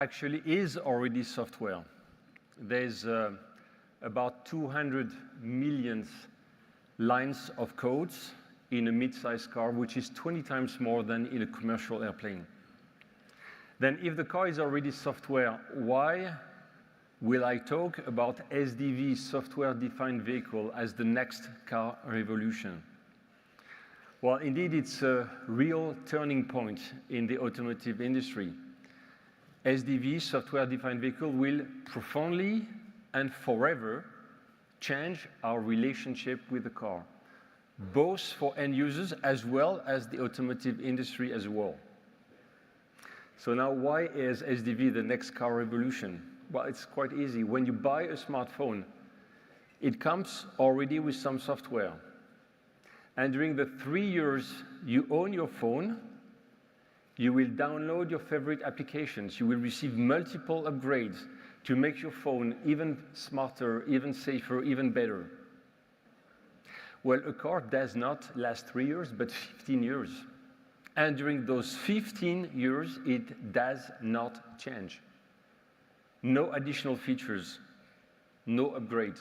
actually is already software. There's about 200 million lines of codes in a mid-sized car, which is 20 times more than in a commercial airplane. Then if the car is already software, why will I talk about SDV, software-defined vehicle, as the next car revolution? Well, indeed, it's a real turning point in the automotive industry. SDV, software-defined vehicle, will profoundly and forever change our relationship with the car, both for end users as well as the automotive industry as well. So now, why is SDV the next car revolution? Well, it's quite easy. When you buy a smartphone, it comes already with some software. And during the 3 years you own your phone, you will download your favorite applications. You will receive multiple upgrades to make your phone even smarter, even safer, even better. Well, a car does not last 3 years, but 15 years. And during those 15 years, it does not change. No additional features, no upgrades.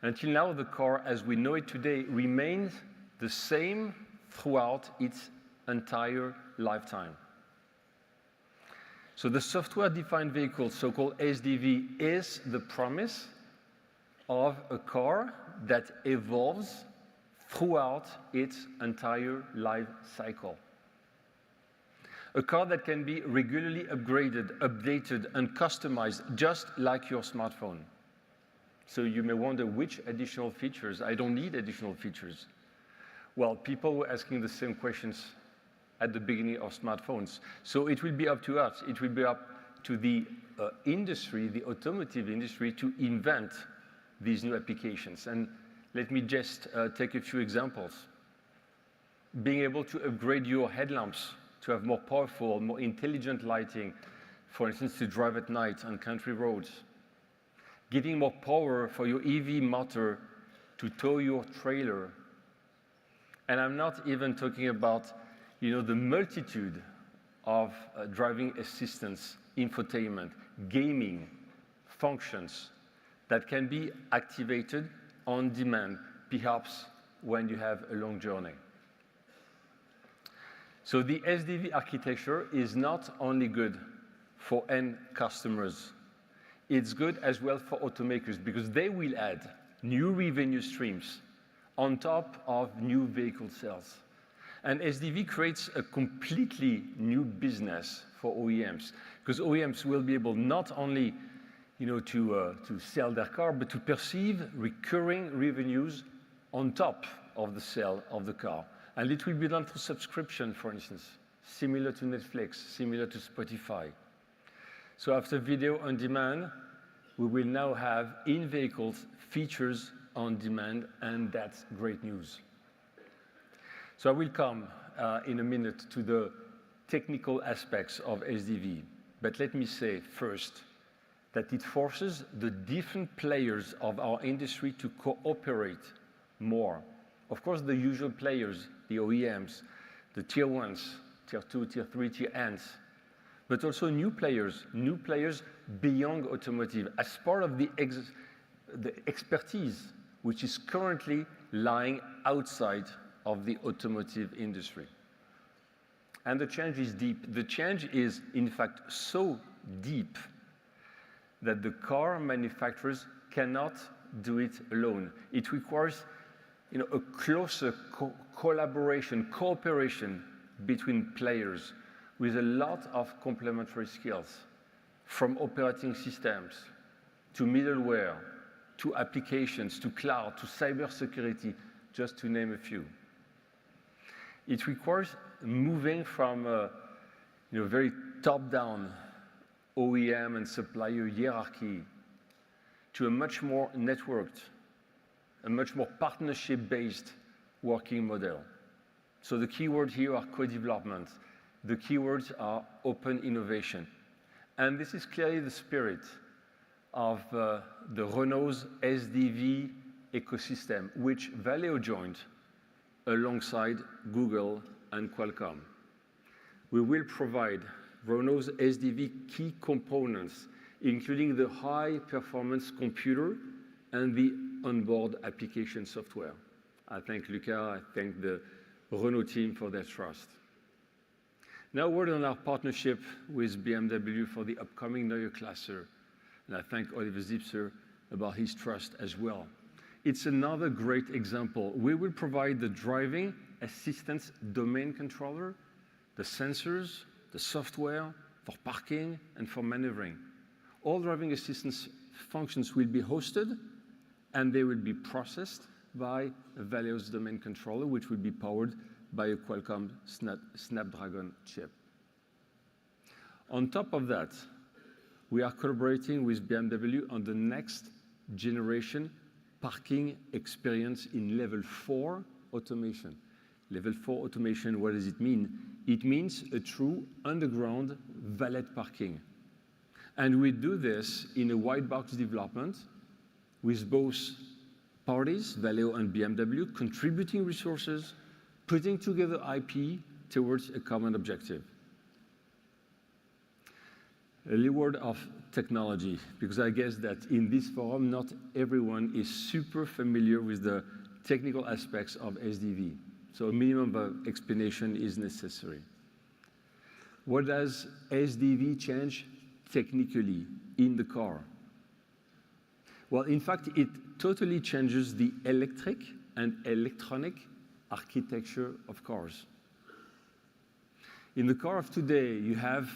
Until now, the car, as we know it today, remains the same throughout its entire lifetime. So the software-defined vehicle, so-called SDV, is the promise of a car that evolves throughout its entire life cycle. A car that can be regularly upgraded, updated, and customized, just like your smartphone. So you may wonder, which additional features? I don't need additional features. Well, people were asking the same questions at the beginning of smartphones. So it will be up to us. It will be up to the industry, the automotive industry, to invent these new applications. And let me just take a few examples. Being able to upgrade your headlamps to have more powerful, more intelligent lighting, for instance, to drive at night on country roads. Giving more power for your EV motor to tow your trailer. And I'm not even talking about, the multitude of driving assistance, infotainment, gaming functions that can be activated on demand, perhaps when you have a long journey. So the SDV architecture is not only good for end customers, it's good as well for automakers, because they will add new revenue streams on top of new vehicle sales. And SDV creates a completely new business for OEMs, because OEMs will be able not only to sell their car, but to perceive recurring revenues on top of the sale of the car. And it will be done through subscription, for instance, similar to Netflix, similar to Spotify. So after video on demand, we will now have in-vehicles features on demand, and that's great news. So I will come in a minute to the technical aspects of SDV. But let me say first that it forces the different players of our industry to cooperate more. Of course, the usual players, the OEMs, the tier ones, tier two, tier three, tier Ns, but also new players beyond automotive, as part of the expertise which is currently lying outside of the automotive industry. And the change is deep. The change is, in fact, so deep that the car manufacturers cannot do it alone. It requires a closer collaboration, cooperation between players with a lot of complementary skills, from operating systems to middleware, to applications, to cloud, to cybersecurity, just to name a few. It requires moving from a very top-down OEM and supplier hierarchy to a much more networked, a much more partnership-based working model. So the keywords here are co-development. The keywords are open innovation. And this is clearly the spirit of the Renault's SDV ecosystem, which VALEO joined alongside Google and Qualcomm. We will provide Renault's SDV key components, including the high-performance computer and the onboard application software. I thank Luca, I thank the Renault team for their trust. Now a word on our partnership with BMW for the upcoming Neue Klasse, and I thank Oliver Zipser about his trust as well. It's another great example. We will provide the driving assistance domain controller, the sensors, the software for parking and for maneuvering. All driving assistance functions will be hosted and they will be processed by VALEO's domain controller, which will be powered by a Qualcomm Snapdragon chip. On top of that, we are collaborating with BMW on the next generation parking experience in level 4 automation. Level 4 automation, what does it mean? It means a true underground valet parking. And we do this in a white box development with both parties, VALEO and BMW, contributing resources, putting together IP towards a common objective. A little word of technology, because I guess that in this forum, not everyone is super familiar with the technical aspects of SDV. So a minimum of explanation is necessary. What does SDV change technically in the car? Well, in fact, it totally changes the electric and electronic architecture of cars. In the car of today, you have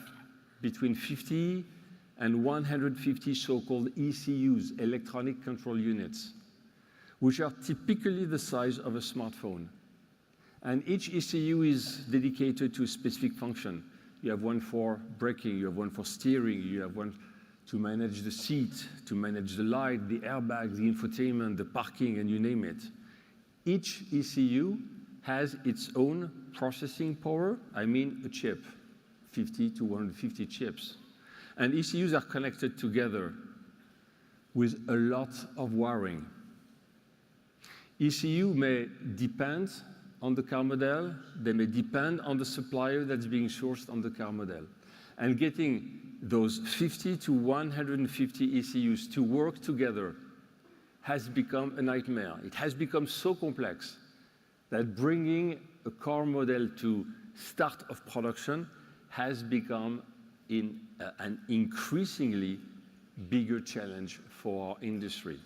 between 50 and 150 so-called ECUs, electronic control units, which are typically the size of a smartphone. And each ECU is dedicated to a specific function. You have one for braking, you have one for steering, you have one to manage the seat, to manage the light, the airbag, the infotainment, the parking, and you name it. Each ECU has its own processing power, I mean a chip, 50 to 150 chips. And ECUs are connected together with a lot of wiring. ECU may depend on the car model, they may depend on the supplier that's being sourced on the car model. And getting those 50 to 150 ECUs to work together has become a nightmare. It has become so complex that bringing a car model to start of production has become an increasingly bigger challenge for our industry.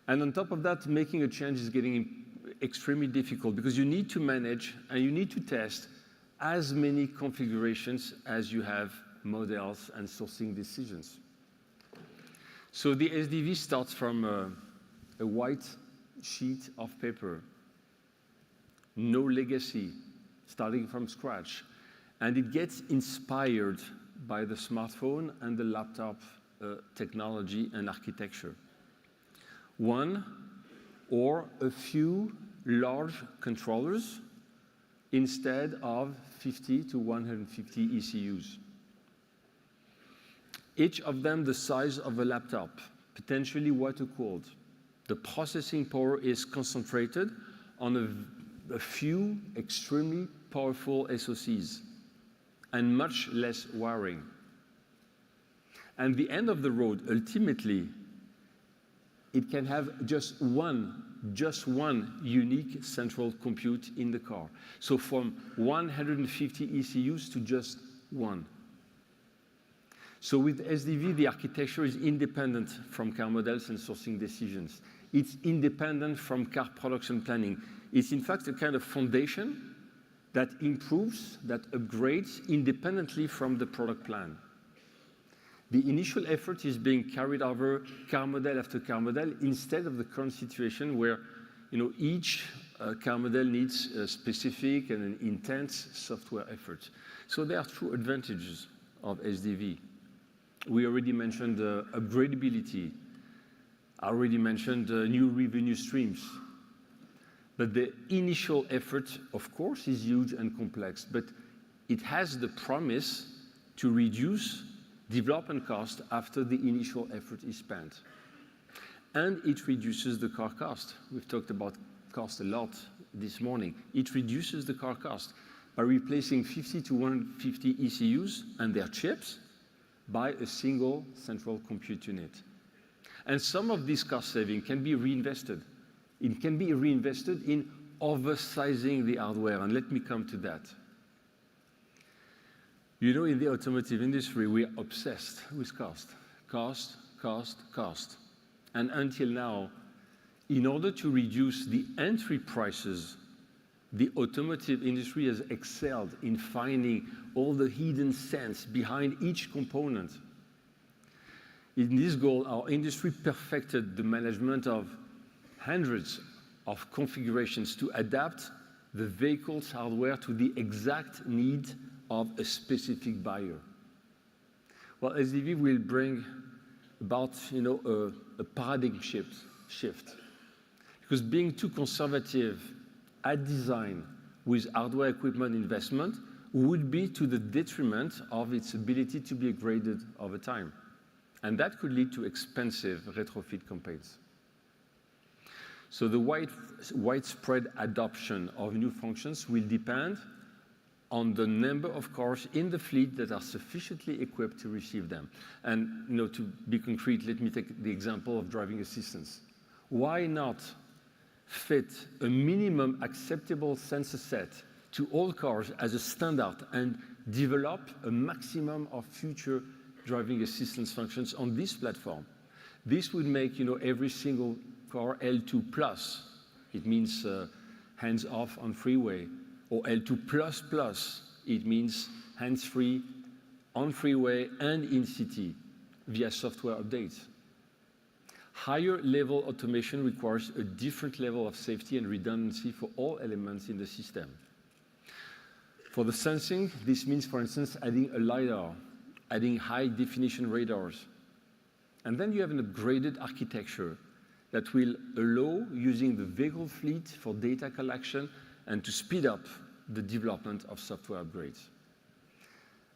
And on top of that, making a change is getting extremely difficult because you need to manage and you need to test as many configurations as you have models and sourcing decisions. So the SDV starts from a white sheet of paper, no legacy, starting from scratch. And it gets inspired by the smartphone and the laptop technology and architecture. One or a few large controllers instead of 50 to 150 ECUs. Each of them the size of a laptop, potentially water-cooled. The processing power is concentrated on a few extremely powerful SoCs and much less wiring. And the end of the road, ultimately, it can have just one unique central compute in the car. So from 150 ECUs to just one. So with SDV, the architecture is independent from car models and sourcing decisions. It's independent from car production planning. It's in fact a kind of foundation that improves, that upgrades independently from the product plan. The initial effort is being carried over car model after car model instead of the current situation where each car model needs a specific and an intense software effort. So there are true advantages of SDV. We already mentioned upgradability. I already mentioned new revenue streams. But the initial effort, of course, is huge and complex, but it has the promise to reduce development cost after the initial effort is spent. And it reduces the car cost. We've talked about cost a lot this morning. It reduces the car cost by replacing 50 to 150 ECUs and their chips by a single central compute unit. And some of this cost saving can be reinvested. It can be reinvested in oversizing the hardware, and let me come to that. You know, in the automotive industry, we are obsessed with cost. Cost, cost, cost. And until now, in order to reduce the entry prices, the automotive industry has excelled in finding all the hidden cents behind each component. In this goal, our industry perfected the management of hundreds of configurations to adapt the vehicle's hardware to the exact need of a specific buyer. Well, SDV will bring about, a paradigm shift. Because being too conservative at design with hardware equipment investment would be to the detriment of its ability to be upgraded over time. And that could lead to expensive retrofit campaigns. So the widespread adoption of new functions will depend on the number of cars in the fleet that are sufficiently equipped to receive them. And to be concrete, let me take the example of driving assistance. Why not fit a minimum acceptable sensor set to all cars as a standard and develop a maximum of future driving assistance functions on this platform? This would make every single car L2+. It means hands off on freeway. Or L2++, it means hands-free on freeway and in city via software updates. Higher level automation requires a different level of safety and redundancy for all elements in the system. For the sensing, this means, for instance, adding a LiDAR, adding high-definition radars. And then you have an upgraded architecture that will allow using the vehicle fleet for data collection and to speed up the development of software upgrades.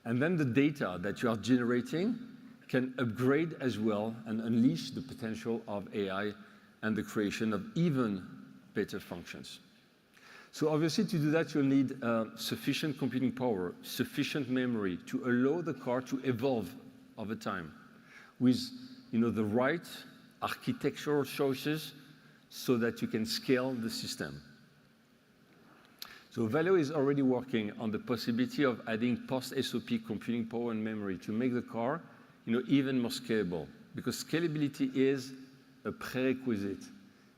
And then the data that you are generating can upgrade as well and unleash the potential of AI and the creation of even better functions. So obviously, to do that, you'll need sufficient computing power, sufficient memory to allow the car to evolve over time with the right architectural choices so that you can scale the system. So VALEO is already working on the possibility of adding post-SOP computing power and memory to make the car even more scalable, because scalability is a prerequisite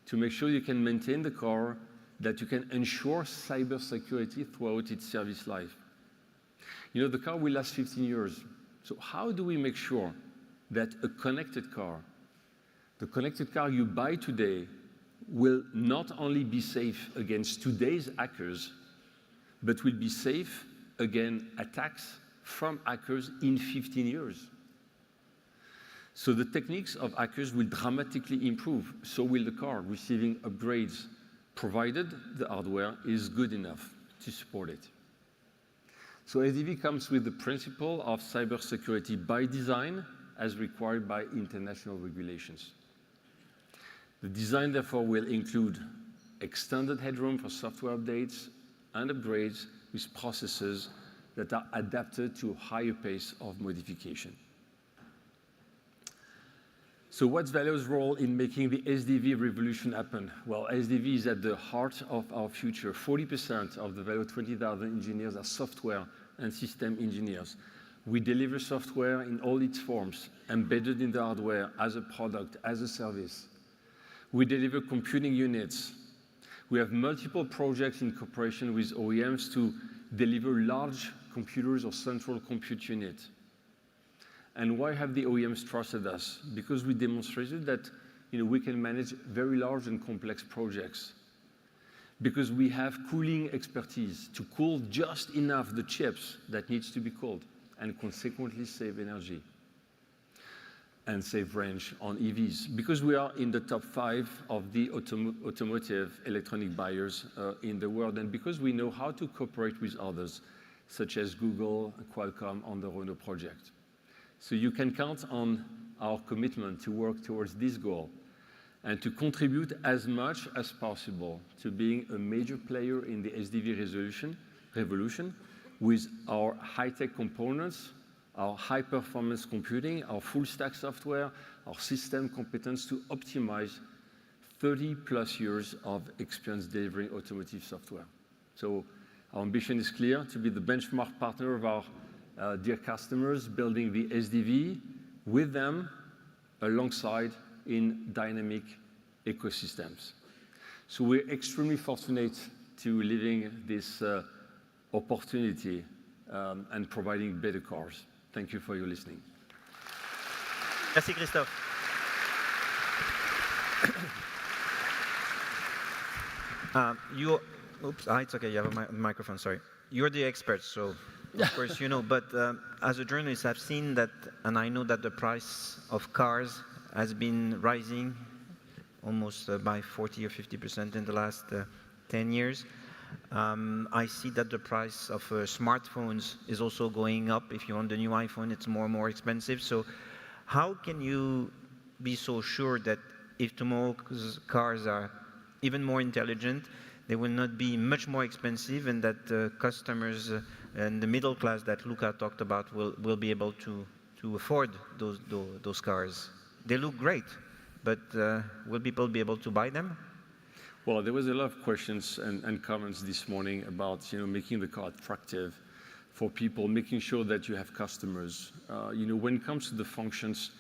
to make sure you can maintain the car, that you can ensure cybersecurity throughout its service life. The car will last 15 years. So how do we make sure that a connected car, the connected car you buy today, will not only be safe against today's hackers, but will be safe against attacks from hackers in 15 years? So the techniques of hackers will dramatically improve. So will the car, receiving upgrades, provided the hardware is good enough to support it. So SDV comes with the principle of cybersecurity by design as required by international regulations. The design, therefore, will include extended headroom for software updates and upgrades with processes that are adapted to a higher pace of modification. So what's VALEO's role in making the SDV revolution happen? Well, SDV is at the heart of our future. 40% of the VALEO 20,000 engineers are software and system engineers. We deliver software in all its forms, embedded in the hardware, as a product, as a service. We deliver computing units. We have multiple projects in cooperation with OEMs to deliver large computers or central compute units. And why have the OEMs trusted us? Because we demonstrated that we can manage very large and complex projects. Because we have cooling expertise to cool just enough the chips that needs to be cooled and consequently save energy and save range on EVs. Because we are in the top 5 of the automotive electronic buyers in the world, and because we know how to cooperate with others, such as Google and Qualcomm on the Renault project. So you can count on our commitment to work towards this goal and to contribute as much as possible to being a major player in the SDV revolution with our high-tech components, our high-performance computing, our full-stack software, our system competence to optimize 30+ years of experience delivering automotive software. So our ambition is clear, to be the benchmark partner of our dear customers, building the SDV with them alongside in dynamic ecosystems. So we're extremely fortunate to living this opportunity and providing better cars. Thank you for your listening. Merci Christophe. It's okay, you have a microphone, sorry. You're the expert, so of course you know, but as a journalist, I've seen that, and I know that the price of cars has been rising almost by 40 or 50% in the last 10 years. I see that the price of smartphones is also going up. If you want the new iPhone, it's more and more expensive. So how can you be so sure that if tomorrow's cars are even more intelligent, they will not be much more expensive, and that customers and the middle class that Luca talked about will be able to afford those cars? They look great, but will people be able to buy them? Well, there was a lot of questions and comments this morning about making the car attractive for people, making sure that you have customers. When it comes to the functions,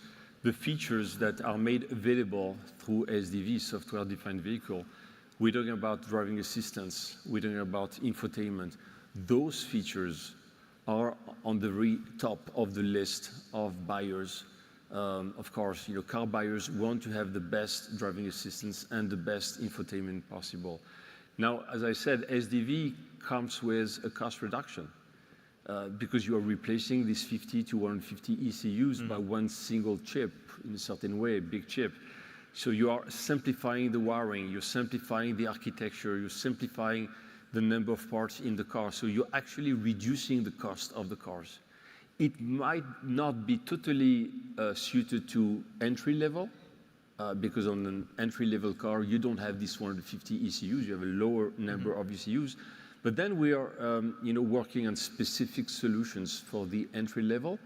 the features that are made available through SDV, software-defined vehicle, we're talking about driving assistance, we're talking about infotainment. Those features are on the very top of the list of buyers. Of course, car buyers want to have the best driving assistance and the best infotainment possible. Now, as I said, SDV comes with a cost reduction because you are replacing these 50 to 150 ECUs by one single chip in a certain way, a big chip. So you are simplifying the wiring, you're simplifying the architecture, you're simplifying the number of parts in the car. So you're actually reducing the cost of the cars. It might not be totally suited to entry level, because on an entry level car, you don't have this 150 ECUs, you have a lower number of ECUs. But then we are working on specific solutions for the entry level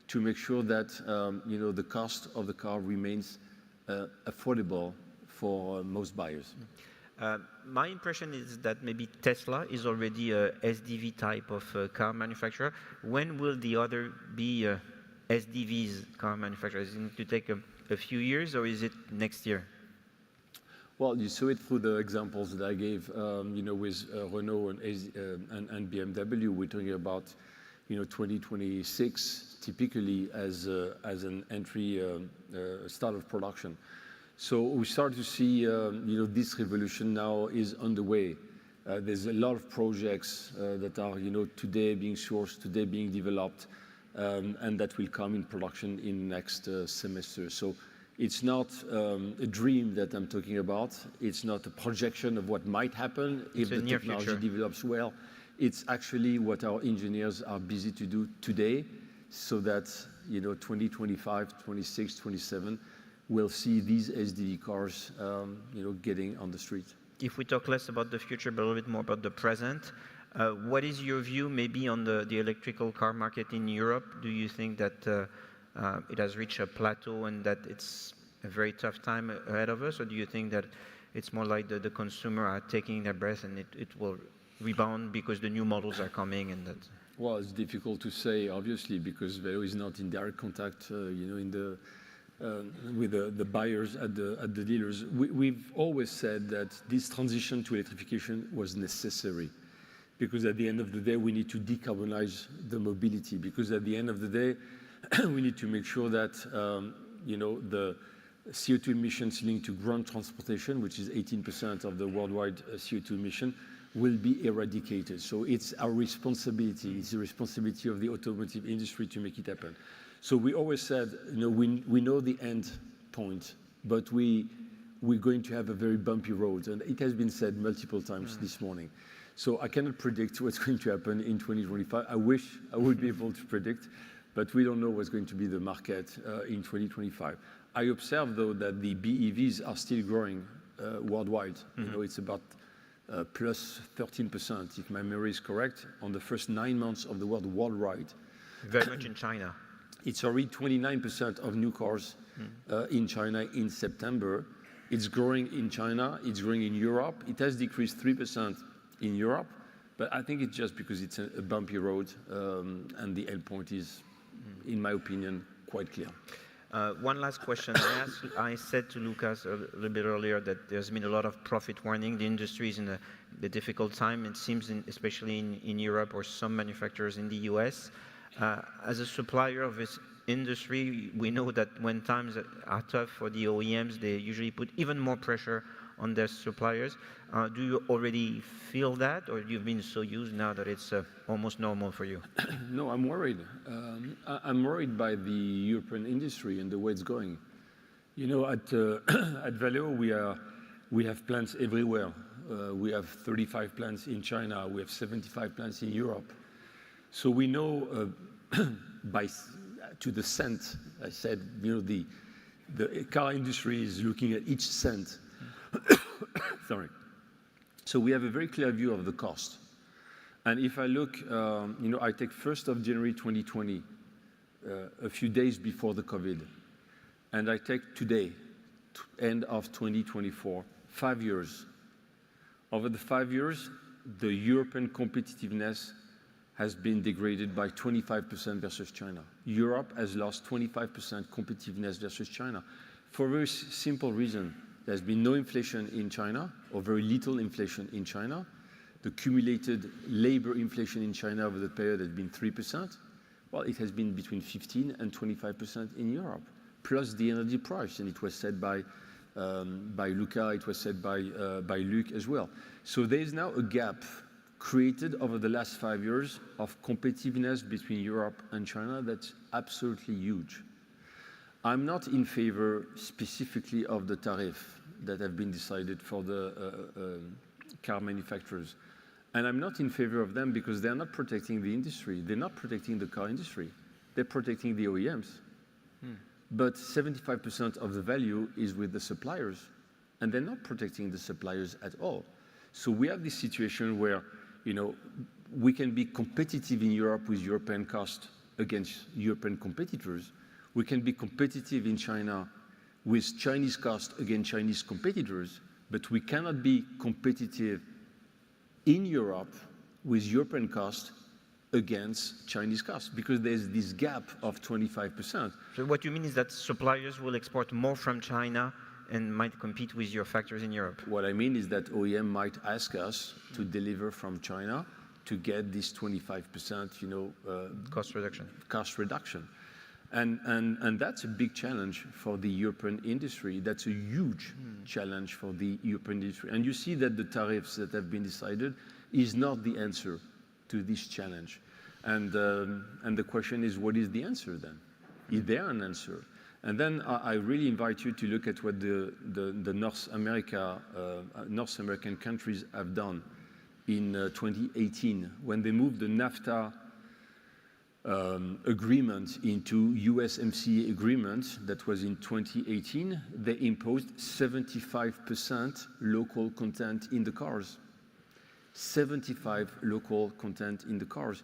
to make sure that the cost of the car remains affordable for most buyers. My impression is that maybe Tesla is already a SDV type of car manufacturer. When will the other be SDV's car manufacturer? Is it going to take a few years, or is it next year? Well, you saw it through the examples that I gave, with Renault and BMW. We're talking about 2026 typically as an entry start of production. So we start to see this revolution now is underway. There's a lot of projects that are today being sourced, today being developed, and that will come in production in next semester. So it's not a dream that I'm talking about. It's not a projection of what might happen if the technology develops well. It's actually what our engineers are busy to do today, so that 2025, 26, 27, we'll see these SDV cars getting on the street. If we talk less about the future, but a little bit more about the present, what is your view maybe on the electrical car market in Europe? Do you think that it has reached a plateau and that it's a very tough time ahead of us? Or do you think that it's more like the consumer are taking their breath and it will rebound because the new models are coming and that? Well, it's difficult to say, obviously, because VALEO is not in direct contact, with the buyers at the dealers. We've always said that this transition to electrification was necessary, because at the end of the day, we need to decarbonize the mobility, because at the end of the day, we need to make sure that the CO2 emissions linked to ground transportation, which is 18% of the worldwide CO2 emission, will be eradicated. So it's our responsibility, it's the responsibility of the automotive industry to make it happen. So we always said, we know the end point, but we're going to have a very bumpy road, and it has been said multiple times this morning. So I cannot predict what's going to happen in 2025. I wish I would be able to predict, but we don't know what's going to be the market in 2025. I observe, though, that the BEVs are still growing worldwide. It's about plus 13%, if my memory is correct, on the first 9 months of the world worldwide. Very much in China. It's already 29% of new cars in China in September. It's growing in China, it's growing in Europe. It has decreased 3% in Europe, but I think it's just because it's a bumpy road, and the end point is, in my opinion, quite clear. One last question. I said to Lucas a little bit earlier that there's been a lot of profit warning. The industry is in a difficult time, it seems, especially in Europe or some manufacturers in the US. As a supplier of this industry, we know that when times are tough for the OEMs, they usually put even more pressure on their suppliers. Do you already feel that, or you've been so used now that it's almost normal for you? No, I'm worried. I'm worried by the European industry and the way it's going. You know, at VALEO, we have plants everywhere. We have 35 plants in China. We have 75 plants in Europe. So we know to the cent, I said, you know, the car industry is looking at each cent. Sorry. So we have a very clear view of the cost. And if I look, you know, I take 1st of January 2020, a few days before the COVID, and I take today, end of 2024, 5 years. Over the 5 years, the European competitiveness has been degraded by 25% versus China. Europe has lost 25% competitiveness versus China for a very simple reason. There's been no inflation in China, or very little inflation in China. The cumulated labor inflation in China over the period has been 3%. Well, it has been between 15 and 25% in Europe, plus the energy price, and it was said by Luca, it was said by Luc as well. So there is now a gap created over the last 5 years of competitiveness between Europe and China that's absolutely huge. I'm not in favor specifically of the tariff that have been decided for the car manufacturers. And I'm not in favor of them because they're not protecting the industry. They're not protecting the car industry. They're protecting the OEMs. But 75% of the value is with the suppliers, and they're not protecting the suppliers at all. So we have this situation where, you know, we can be competitive in Europe with European cost against European competitors. We can be competitive in China with Chinese cost against Chinese competitors, but we cannot be competitive in Europe with European cost against Chinese costs, because there's this gap of 25%. So what you mean is that suppliers will export more from China and might compete with your factories in Europe? What I mean is that OEM might ask us to deliver from China to get this 25%, you know, cost reduction. Cost reduction. And that's a big challenge for the European industry. That's a huge challenge for the European industry. And you see that the tariffs that have been decided is not the answer to this challenge. And the question is, what is the answer then? Is there an answer? And then I really invite you to look at what the North American countries have done in 2018 when they moved the NAFTA agreement into USMCA agreement that was in 2018. They imposed 75% local content in the cars. 75 local content in the cars.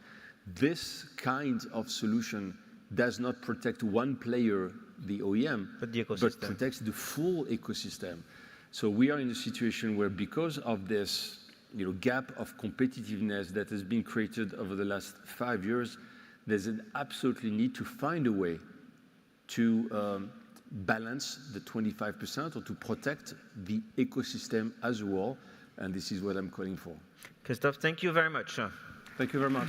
This kind of solution does not protect one player, the OEM, but protects the full ecosystem. So we are in a situation where, because of this, you know, gap of competitiveness that has been created over the last 5 years, there's an absolutely need to find a way to balance the 25% or to protect the ecosystem as a whole, and this is what I'm calling for. Christophe, thank you very much. Thank you very much.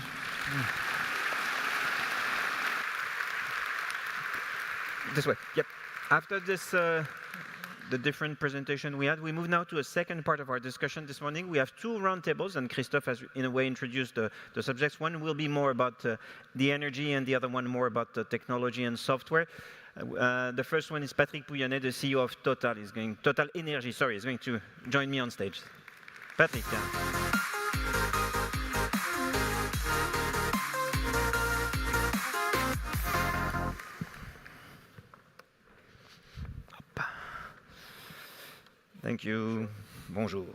This way. Yep. After this, the different presentation we had, we move now to a second part of our discussion this morning. We have two roundtables, and Christophe has, in a way, introduced the subjects. One will be more about the energy, and the other one more about the technology and software. The first one is Patrick Pouyanné, the CEO of Total. Total Energy, sorry, is going to join me on stage. Patrick. Thank you. Bonjour.